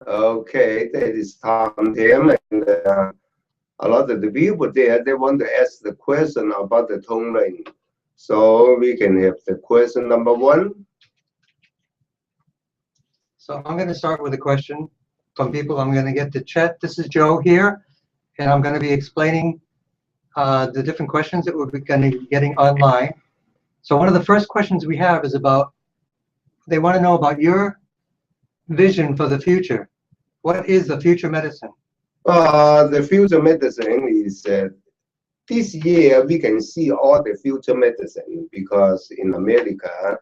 Okay, that is Tom Tim, and a lot of the people there, they want to ask the question about the tone range. So we can have the question number one. So I'm going to start with a question from people. I'm going to get the chat. This is Joe here, and I'm going to be explaining the different questions that we're going to be getting online. So one of the first questions we have is about, they want to know about your vision for the future. What is the future medicine? The future medicine is this year we can see all the future medicine because in America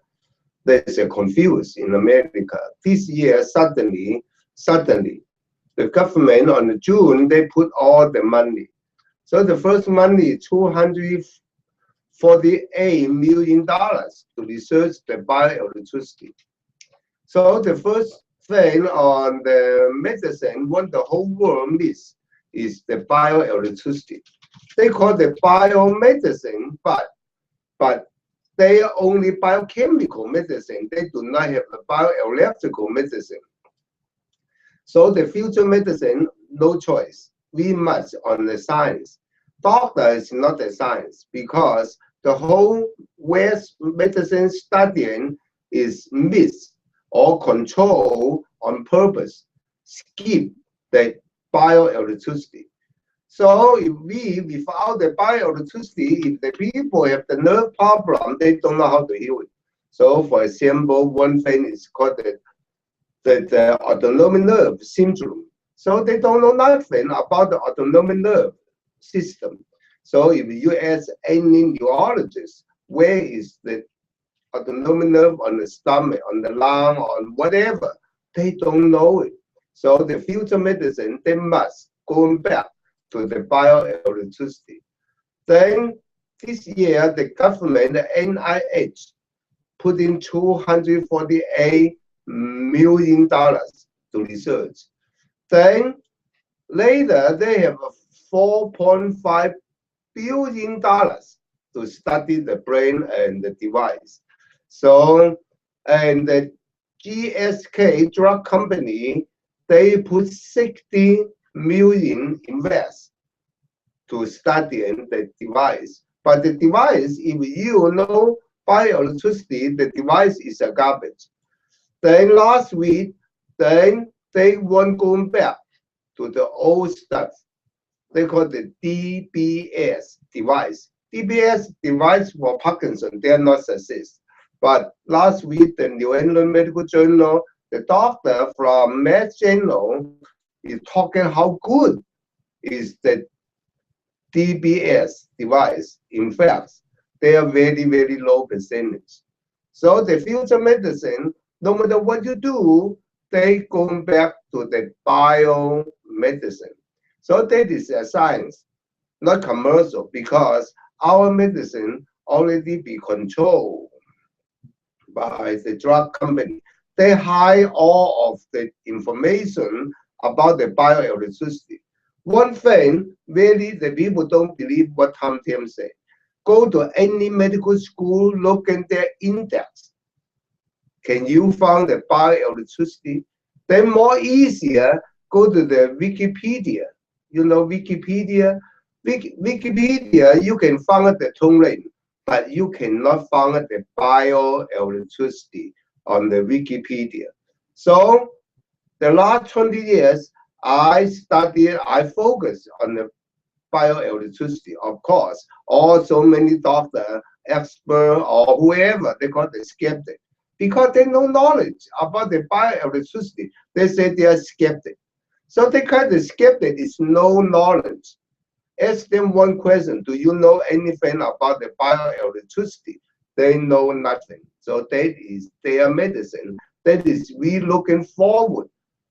there's a confuse in America. This year suddenly the government on June they put all the money. So the first money is $248 million to research the bioelectricity. So the first thing on the medicine what the whole world needs is the bioelectricity. They call it biomedicine, but they are only biochemical medicine. They do not have the bioelectrical medicine. So the future medicine, no choice. We must on the science. Doctor is not a science because the whole West medicine studying is missed or control on purpose, skip the bioelectricity. So if we, without the bioelectricity, if the people have the nerve problem, they don't know how to heal it. So for example, one thing is called the autonomic nerve syndrome. So they don't know nothing about the autonomic nerve system. So if you ask any neurologist, where is the autonomic nerve on the stomach, on the lung, on whatever, they don't know it. So the future medicine, they must go back to the bioelectricity. Then this year, the government, the NIH, put in $248 million to research. Then later, they have $4.5 billion to study the brain and the device. So, and the GSK drug company, they put 60 million invest to study the device. But the device, if you know bioelectricity, the device is a garbage. Then last week, then they want going back to the old stuff. They call the DBS device. DBS device for Parkinson, they are not success. But last week, the New England Medical Journal, the doctor from Mass General is talking how good is the DBS device. In fact, they are very, very low percentage. So the future medicine, no matter what you do, they go back to the biomedicine. So that is a science, not commercial, because our medicine already be controlled by the drug company. They hide all of the information about the bioelectricity. One thing, really, the people don't believe what Tam Tim said. Go to any medical school, look at their index. Can you find the bioelectricity? Then more easier, go to the Wikipedia. You know Wikipedia? Wikipedia, you can find the tone range, but you cannot find the bioelectricity on the Wikipedia. So the last 20 years, I focus on the bioelectricity, of course. Also many doctors, experts, or whoever, they call the skeptic. Because they know knowledge about the bioelectricity, they say they are skeptic. So they call the skeptic is no knowledge. Ask them one question, do you know anything about the bioelectricity? They know nothing. So that is their medicine. That is we looking forward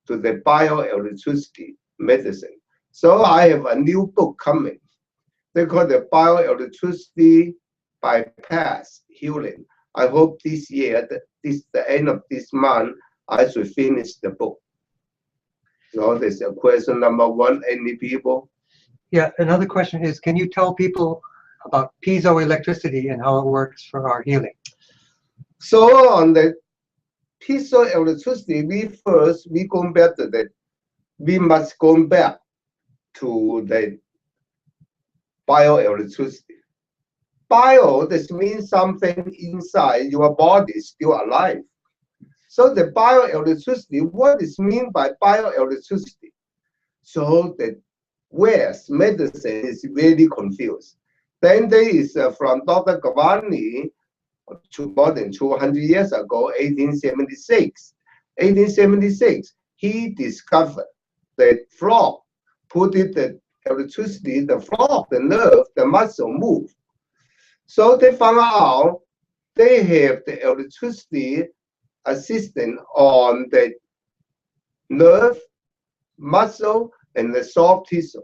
to the bioelectricity medicine. So I have a new book coming. They call the bioelectricity bypass healing. I hope this year, the end of this month, I should finish the book. So there's a question number one, any people? Yeah, another question is, can you tell people about piezoelectricity and how it works for our healing? So on the piezoelectricity, we go back to that. We must go back to the bioelectricity. Bio, this means something inside your body is still alive. So the bioelectricity, what is mean by bioelectricity? So the West medicine is really confused. Then there is from Dr. Gavani, more than 200 years ago, 1876. 1876, he discovered that frog, put it the electricity, the frog, the nerve, the muscle move. So they found out they have the electricity assistant on the nerve, muscle, and the soft tissue.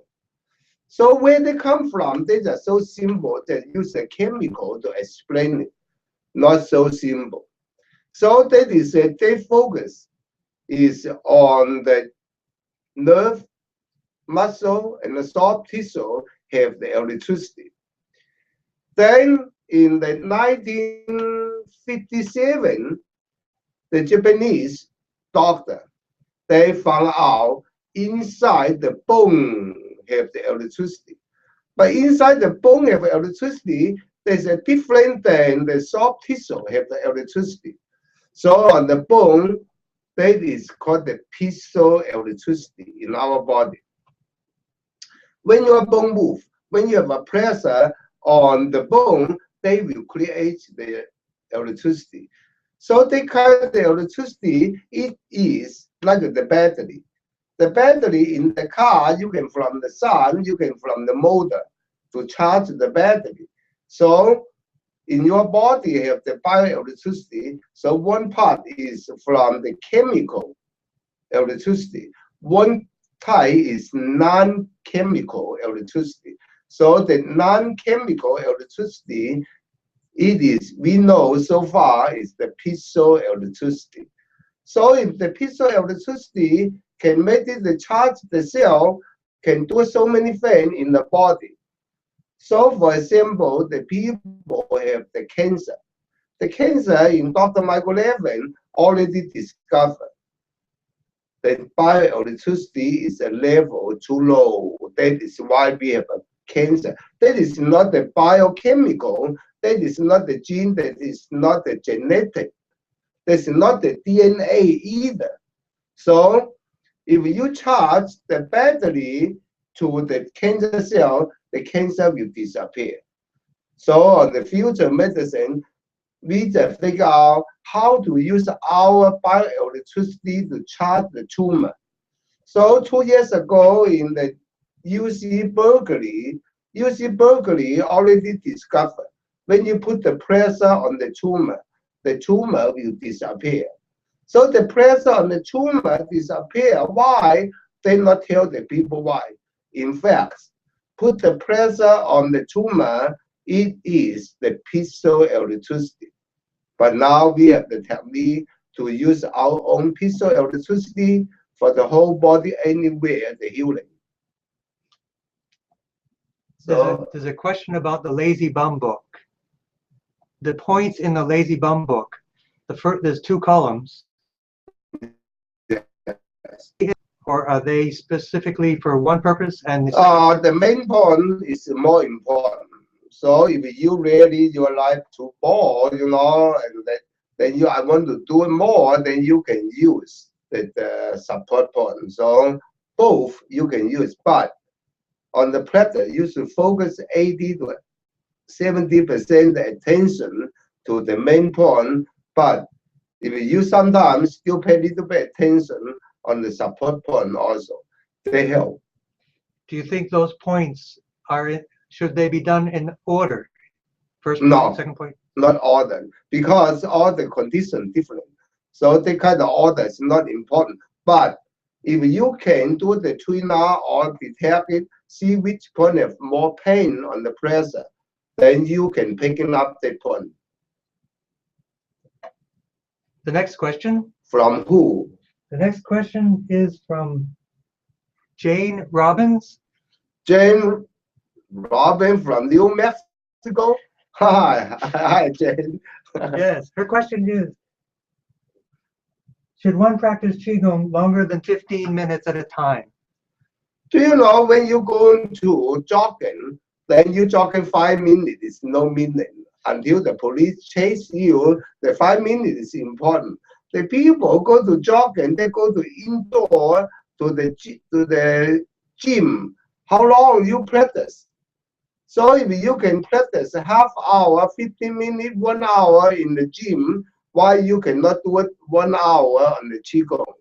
So where they come from, they are so simple that use a chemical to explain it. Not so simple. So that is their focus is on the nerve, muscle, and the soft tissue have the electricity. Then in the 1957, the Japanese doctor, they found out inside the bone have the electricity. But inside the bone have electricity, there's a different than the soft tissue have the electricity. So on the bone, that is called the piezoelectricity in our body. When your bone move, when you have a pressure on the bone, they will create the electricity. So they kind of the electricity, it is like the battery. The battery in the car, you can from the sun, you can from the motor to charge the battery. So in your body, you have the bioelectricity. So one part is from the chemical electricity. One type is non-chemical electricity. So the non-chemical electricity, it is, we know so far, is the piezoelectricity. So if the piezoelectricity can make it the charge the cell, can do so many things in the body. So for example, the people have the cancer. The cancer in Dr. Michael Levin already discovered that bioelectricity is a level too low. That is why we have a cancer. That is not the biochemical, that is not the gene, that is not the genetic, that's not the DNA either. So if you charge the battery to the cancer cell, the cancer will disappear. So on the future medicine, we just figure out how to use our bioelectricity to charge the tumor. So 2 years ago in the UC Berkeley already discovered when you put the pressure on the tumor will disappear. So the pressure on the tumor disappear. Why? They not tell the people why. In fact, put the pressure on the tumor, it is the piezoelectricity. But now we have the technique to use our own piezoelectricity for the whole body anywhere, the healing. So there's a question about the lazy bum book. The points in the lazy bum book, there's 2 columns. Yes. Or are they specifically for one purpose? And the main point is more important. So if you really your life too bored, and then I want to do it more, then you can use the support point. So both you can use, but on the platter you should focus 80 to 70% attention to the main point. But if you sometimes still pay a little bit attention on the support point also, they help. Do you think those points should they be done in order? First point, No, second point? Not order, because all the conditions different. So the kind of order is not important. But if you can do the tuner or detect it, see which point have more pain on the pressure, then you can pick up the point. The next question. From who? The next question is from Jane Robbins. Jane Robin from New Mexico. Hi, Jane. Yes, her question is, Should one practice Qigong longer than 15 minutes at a time? Do you know when you go to jogging, then you jogging 5 minutes is no meaning. Until the police chase you, the 5 minutes is important. The people go to jogging, they go to indoor to the gym. How long you practice? So if you can practice half hour, 15 minutes, 1 hour in the gym, why you cannot do it 1 hour on the Qigong?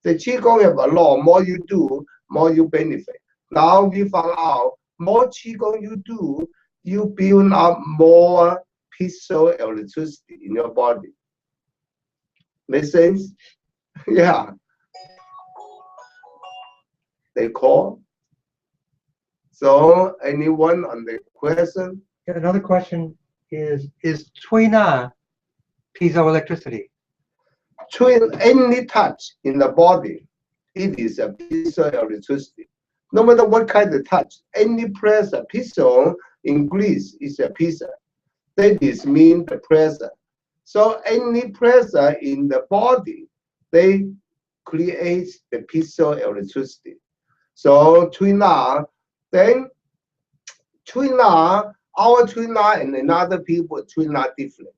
The Qigong have a law, more you do, more you benefit. Now we found out, more Qigong you do, you build up more peaceful electricity in your body. Make sense? Yeah. They call. So anyone on the question? Yeah, another question is Cui Na piezoelectricity? Any touch in the body, it is a piezoelectricity. No matter what kind of touch, any pressure, piezo in Greece is a piezo. That is mean the pressure. So any pressure in the body, they create the piezoelectricity. So Cui Na, then Cui Na, our Cui Na and another people Cui Na different.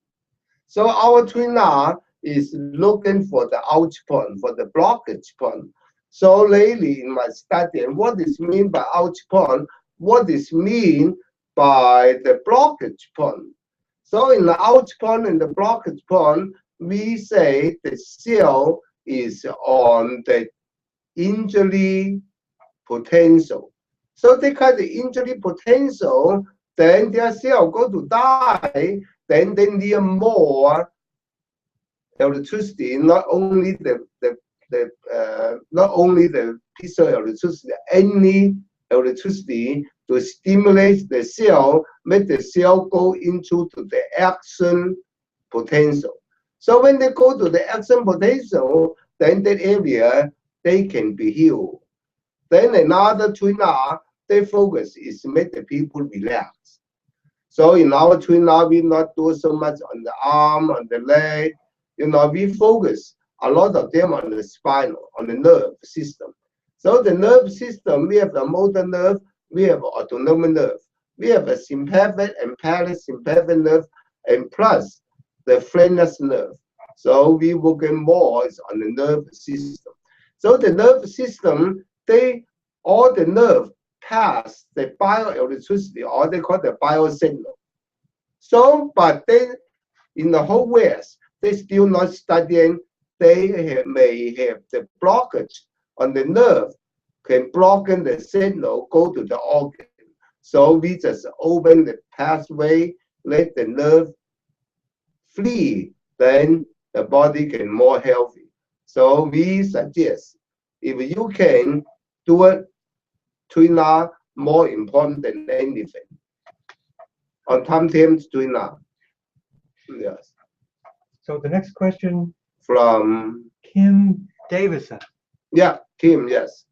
So our Cui Na is looking for the out point, for the blockage point. So lately in my study, what is mean by out point? What is mean by the blockage point? So in the out point and the blockage point, we say the cell is on the injury potential. So they cut the injury potential, then their cell go to die, then they need more electricity, not only the piezoelectricity, any electricity to stimulate the cell, make the cell go into the action potential. So when they go to the action potential, then that area they can be healed. Then another Cui Na, their focus is to make the people relax. So in our Cui Na, we not do so much on the arm, on the leg. You know, we focus a lot of them on the spinal, on the nerve system. So the nerve system, we have the motor nerve, we have autonomic nerve, we have a sympathetic and parasympathetic nerve, and plus the frenulous nerve. So we working more on the nerve system. So the nerve system, all the nerve pass the bioelectricity, or they call the biosignal. So, but they, in the whole West, they still not studying. They may have the blockage on the nerve, can block the signal go to the organ. So we just open the pathway, let the nerve flee, then the body can more healthy. So we suggest if you can do it, Cui Na more important than anything. On Tam Cui Na. Yes. So the next question From Kim Davison. Yeah, Kim, yes.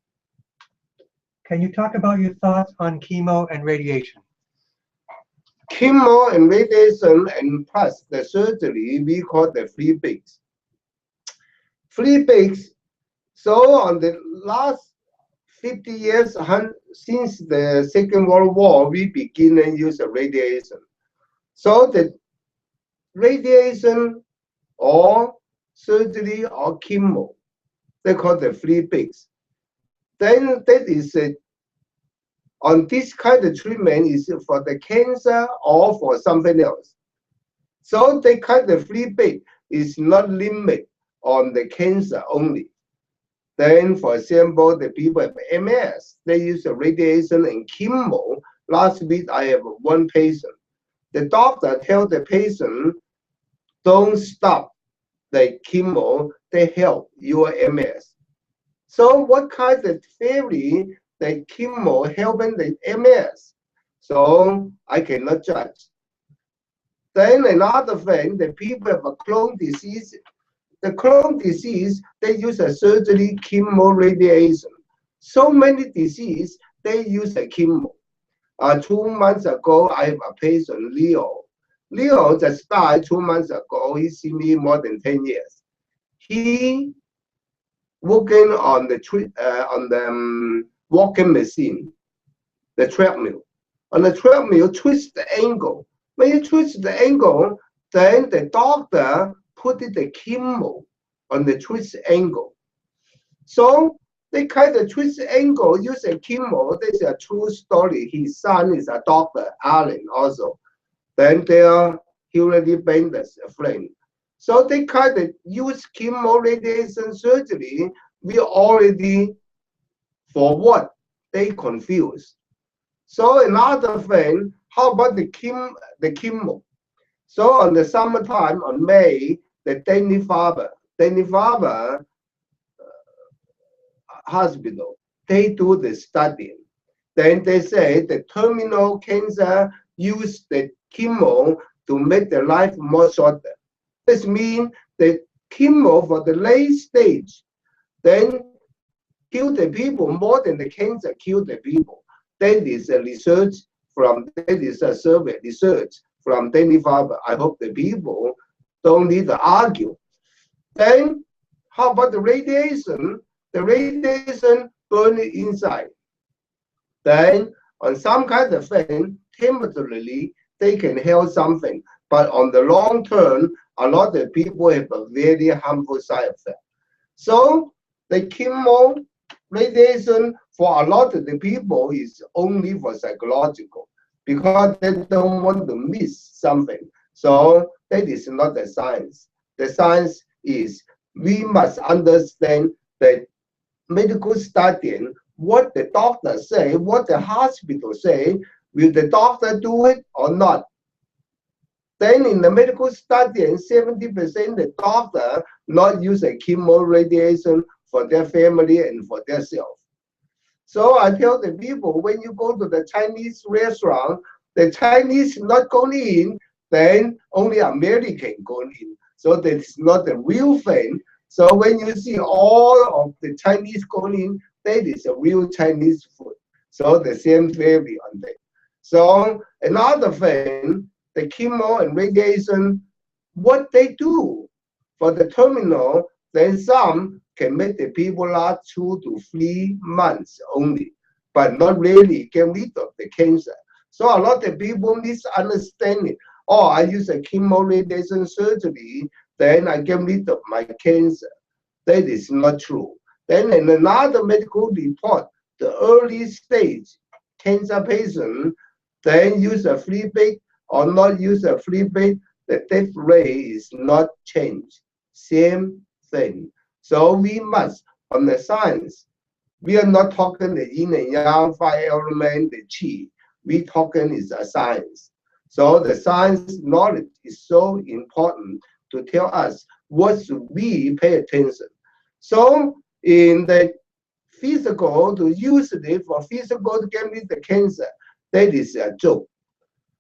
Can you talk about your thoughts on chemo and radiation? Chemo and radiation and plus the surgery we call the free bigs. Free bigs. So on the last 50 years since the Second World War, we begin to use radiation. So the radiation or surgery or chemo, they call the free bigs. Then that is on this kind of treatment is for the cancer or for something else. So the kind of free big is not limited on the cancer only. Then, for example, the people have MS, they use the radiation and chemo. Last week, I have one patient. The doctor tells the patient, don't stop the chemo, they help your MS. So what kind of theory the chemo helping the MS? So I cannot judge. Then another thing, the people have a Crohn's disease. The Crohn's disease, they use a surgery, chemo, radiation. So many disease, they use a chemo. 2 months ago, I have a patient, Leo. Leo just died 2 months ago. He seen me more than 10 years. He working on the walking machine, the treadmill. On the treadmill, twist the angle. When you twist the angle, then the doctor put the chemo on the twist angle. So they kind of twist the angle, use a chemo. This is a true story. His son is a doctor, Allen, also. Then they are Hillary Bender's friend. So they kind of use chemo radiation surgery. We already, for what? They confused. So another thing, how about the chemo? So on the summertime, on May, the Dana-Farber hospital, they do the study. Then they say the terminal cancer use the chemo to make the life more shorter. This means the chemo for the late stage, then kill the people more than the cancer kill the people. That is a research that is a survey research from Dana-Farber. I hope the people don't need to argue. Then how about the radiation? The radiation burn it inside. Then on some kind of thing, temporarily, they can help something. But on the long term, a lot of people have a very harmful side effect. So the chemo radiation for a lot of the people is only for psychological because they don't want to miss something. So that is not the science. The science is we must understand that medical studying, what the doctor say, what the hospital say, will the doctor do it or not? Then in the medical studying, 70% the doctor not use a chemo radiation for their family and for themselves. So I tell the people, when you go to the Chinese restaurant, the Chinese not going in, then only American going in. So that's not the real thing. So when you see all of the Chinese going in, that is a real Chinese food. So the same theory on that. So another thing, the chemo and radiation, what they do for the terminal, then some can make the people last 2 to 3 months only, but not really get rid of the cancer. So a lot of people misunderstand it. Oh, I use a chemo radiation surgery, then I get rid of my cancer. That is not true. Then in another medical report, the early stage cancer patient, then use a free bed or not use a free bed, the death rate is not changed. Same thing. So we must, on the science, we are not talking the yin and yang, 5 element, the qi. We talking is a science. So the science knowledge is so important to tell us what should we pay attention. So in the physical, to use it for physical to get rid of the cancer, that is a joke.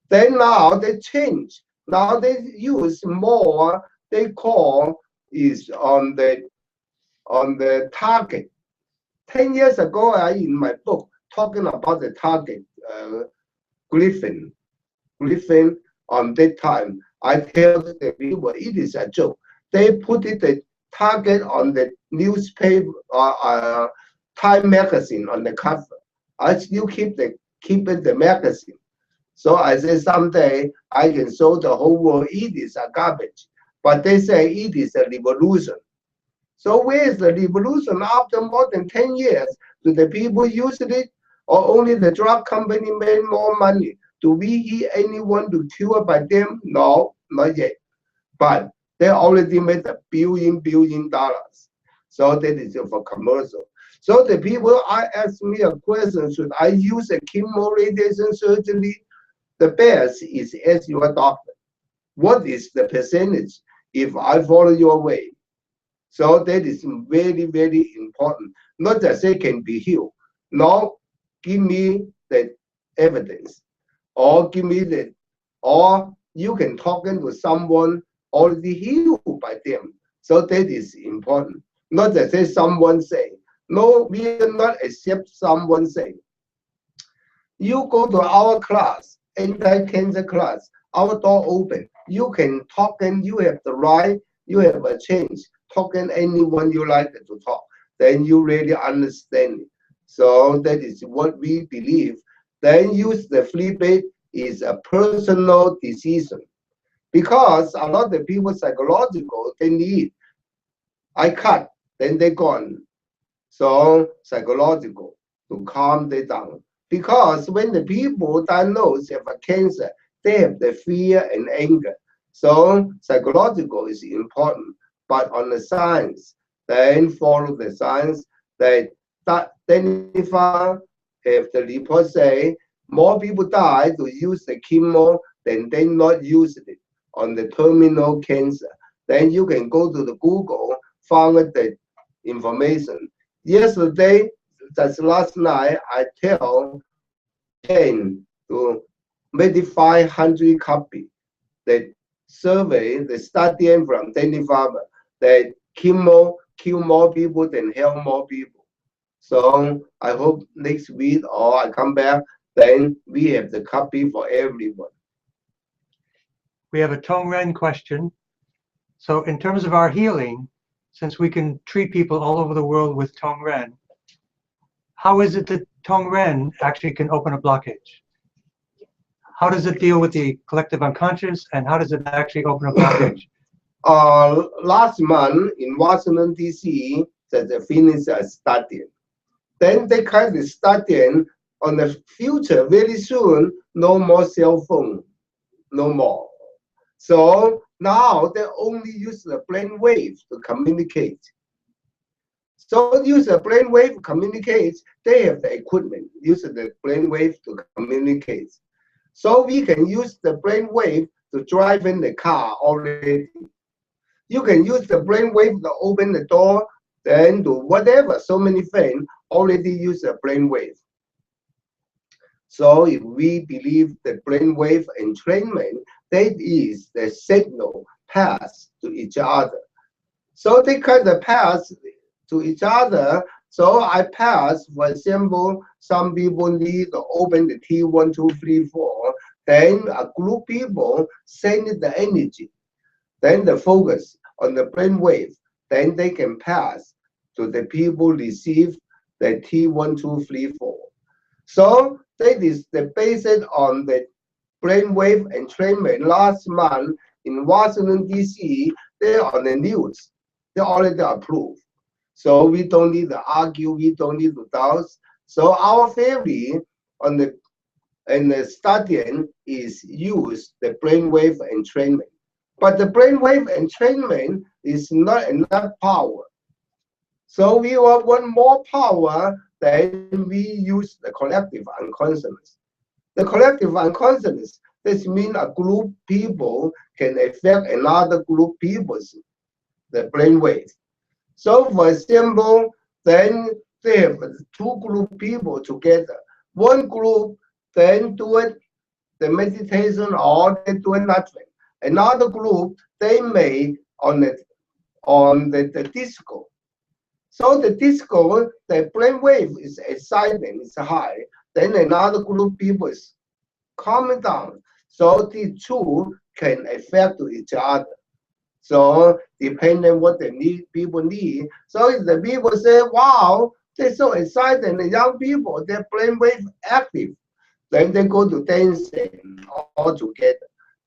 Then now they change. Now they use more, they call is on the target. 10 years ago, in my book, talking about the target, Griffin on that time, I tell the people it is a joke. They put the target on the newspaper, Time magazine on the cover. I still keep the magazine. So I say someday I can show the whole world it is a garbage. But they say it is a revolution. So where is the revolution after more than 10 years? Do the people use it or only the drug company made more money? Do we hear anyone to cure by them? No, not yet. But they already made $1 billion. So that is for commercial. So the people ask me a question, should I use a chemo radiation surgery? The best is ask your doctor, what is the percentage if I follow your way? So that is very, very important. Not that they can be healed. No, give me the evidence. Or give me or you can talk to someone already healed by them. So that is important. Not that someone say. No, we will not accept someone say. You go to our class, anti-cancer class, our door open. You can talk and you have the right, you have a chance. Talk to anyone you like to talk. then you really understand it. So that is what we believe. Then use the feedback is a personal decision. Because a lot of people psychological, they need, I cut, then they gone. So psychological to calm them down. Because when the people diagnosed have a cancer, they have the fear and anger. So psychological is important. But on the science, then follow the science that identify if the report say more people die to use the chemo than they not use it on the terminal cancer. Then you can go to the Google, find the information. Yesterday, just last night, I tell 10 to maybe 500 copy that survey, the study from Danny Farmer, that chemo kill more people than help more people. So I hope next week or I come back, then we have the copy for everyone. We have a Tongren question. So in terms of our healing, since we can treat people all over the world with Tongren, how is it that Tongren actually can open a blockage? How does it deal with the collective unconscious, and how does it actually open a blockage? Last month in Washington, D.C., they finished a study. Then they kind of studying on the future, very soon, no more cell phone, no more. So now they only use the brain wave to communicate. So use the brain wave communicate, they have the equipment, use the brain wave to communicate. So we can use the brain wave to drive in the car already. You can use the brain wave to open the door, then do whatever. So many things already use the brain wave. So if we believe the brain wave entrainment, that is the signal pass to each other. So they kind of pass to each other. So I pass, for example, some people need to open the T1, 2, 3, 4. Then a group people send the energy. Then the focus on the brain wave. Then they can pass to the people receive the T1, 2, 3, 4. So that is the basis on the brainwave entrainment. Last month in Washington, D.C., they're on the news. They already approved. So we don't need to argue, we don't need to doubt. So our theory on the studying is use the brainwave entrainment. But the brainwave entrainment is not enough power. So we want more power, then we use the collective unconsciousness. The collective unconsciousness, this means a group people can affect another group people's the brainwave. So for example, then they have two group people together. One group then do it, the meditation, or they do nothing. Another group, they may on the disco. So the disco, the brainwave is exciting, it's high. Then another group people is calming down. So the two can affect each other. So depending on what people need. So if the people say, wow, they're so excited, the young people, their brainwave active, then they go to dancing all together.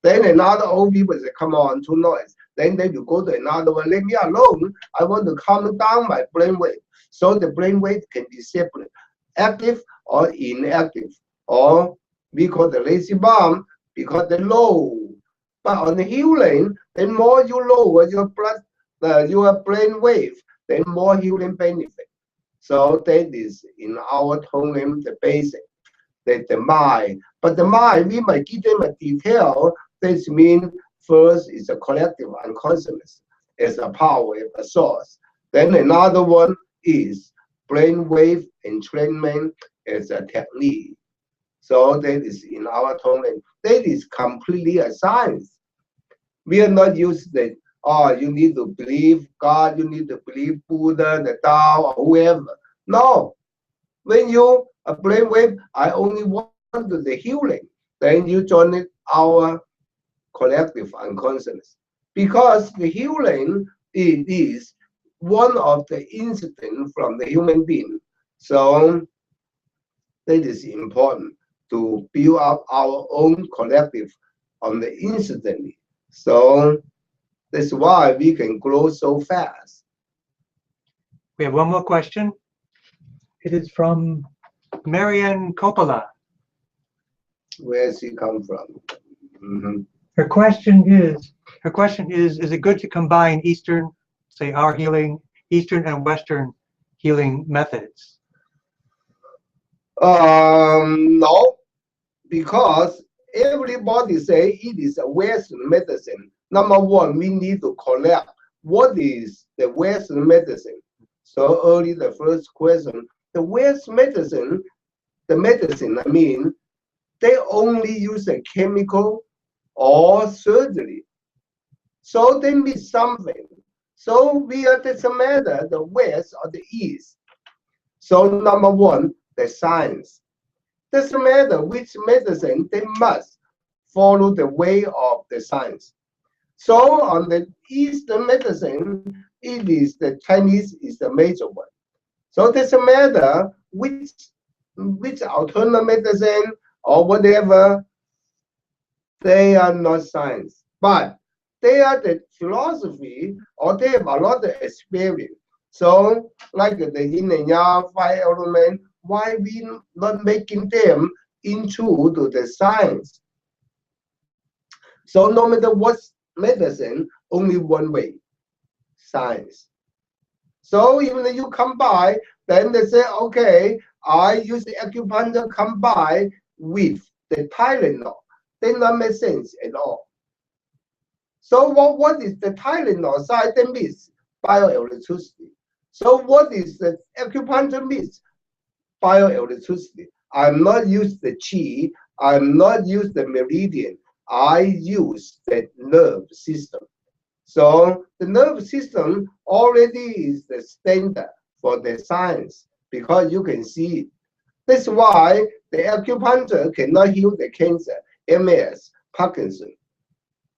Then another old people say, come on, too noise. Then they will go to another one, leave me alone. I want to calm down my brainwave. So the brainwave can be separate, active or inactive. Or we call the lazy bomb because they're low. But on the healing, the more you lower your your brain wave, then more healing benefit. So that is in our Tonglen the basic, that the mind. But the mind, we might give them a detail. This means first is a collective unconsciousness as a power, as a source. Then another one is brain wave entrainment as a technique. So that is in our Tonglen. That is completely a science. We are not used that, oh, you need to believe God, you need to believe Buddha, the Tao, or whoever. No. When you a brainwave, I only want the healing. Then you join it, our collective unconsciousness. Because the healing it is one of the incidents from the human being. So that is important to build up our own collective on the incident. So that's why we can grow so fast. We have one more question. It is from Marianne Coppola. Where she come from? Her question is, is it good to combine Eastern, say our healing, Eastern and Western healing methods? No, because everybody say it is a Western medicine. Number one, we need to collect what is the Western medicine. So early the first question, the West medicine, I mean, they only use a chemical or surgery. So they miss something. So we are doesn't matter the West or the East. So number one, the science. Doesn't matter which medicine, they must follow the way of the science. So on the Eastern medicine, it is the Chinese is the major one. So it doesn't matter which alternative medicine or whatever, they are not science, but they are the philosophy or they have a lot of experience. So like the yin and yang, 5 elements, why we not making them into the science? So no matter what medicine, only one way, science. So even if you combine, then they say, okay, I use the acupuncture combined with the Tylenol. They not make sense at all. So what is the Tylenol side? They miss bioelectricity. So what is the acupuncture miss? Bioelectricity. I'm not use the chi. I'm not use the meridian. I use the nerve system. So the nerve system already is the standard for the science because you can see it. That's why the acupuncture cannot heal the cancer, MS, Parkinson.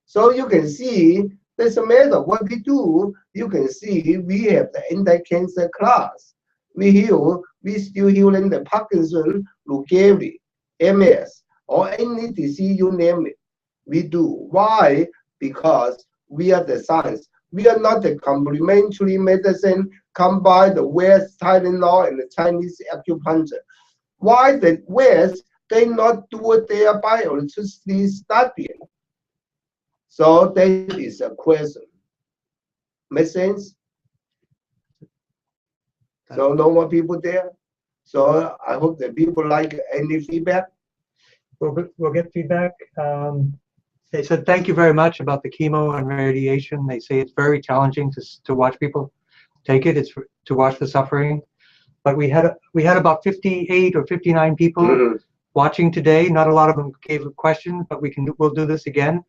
So you can see, doesn't matter what we do, you can see we have the anti-cancer class. We still healing the Parkinson, leukemia, MS, or any disease, you name it. We do. Why? Because we are the science. We are not the complementary medicine combine the West Tylenol and the Chinese acupuncture. Why the West, they not do their bioelectricity studying? So that is a question. Make sense? So no more people there. So I hope that people like any feedback. We'll get feedback. They said thank you very much about the chemo and radiation. They say it's very challenging to watch people take it. It's to watch the suffering. But we had about 58 or 59 people watching today. Not a lot of them gave questions, but we'll do this again.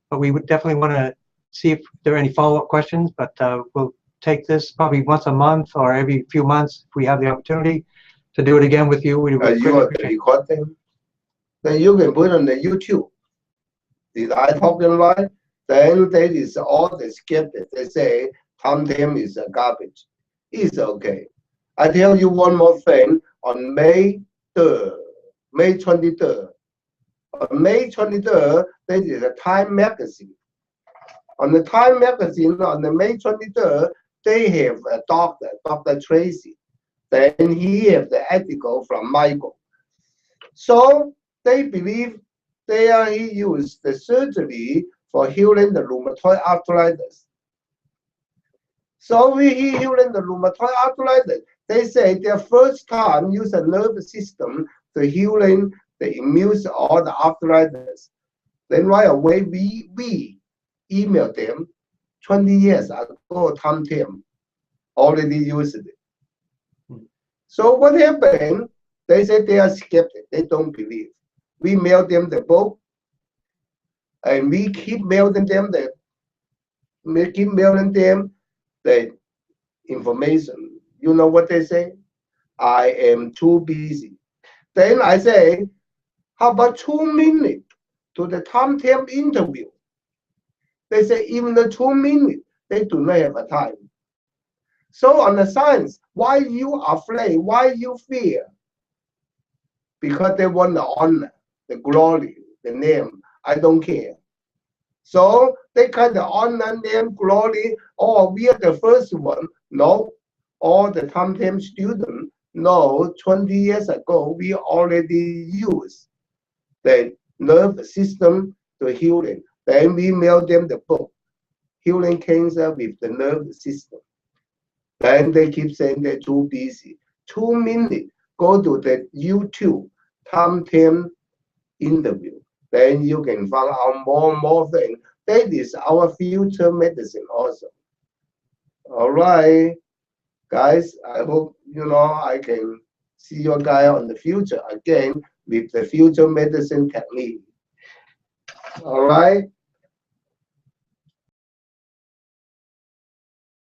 But we would definitely want to see if there are any follow-up questions. But we'll take this probably once a month or every few months if we have the opportunity to do it again with you. We would you want to record them? Then you can put on the YouTube. Did I talk them right? Then that is all the skeptics. They say Tam is a garbage. It's okay. I tell you one more thing. On May 3rd, May 23rd, on May 23rd, there is a Time magazine. On the Time magazine, on the May 23rd, they have a doctor, Dr. Tracy. Then he have the article from Michael. So they believe he used the surgery for healing the rheumatoid arthritis. So he healing the rheumatoid arthritis. They say their first time use a nervous system to healing the immune or the arthritis. Then right away we emailed them 20 years ago, Tam already used it. So what happened? They said they are skeptical. They don't believe. We mailed them the book, and we keep mailing them the information. You know what they say? I am too busy. Then I say, how about 2 minutes to the Tam interview? They say even the 2 minutes, they do not have a time. So on the science, why you afraid? Why you fear? Because they want the honor, the glory, the name. I don't care. So they kind of honor, name, glory. Oh, we are the first one. No, all the Tam students. No, 20 years ago, we already used the nerve system to healing. Then we mail them the book, Healing Cancer with the Nerve System. Then they keep saying they're too busy. 2 minutes, go to the YouTube, Tam Interview. Then you can find out more and more things. That is our future medicine also. All right, guys, I hope I can see your guy on the future again with the future medicine technique. All right.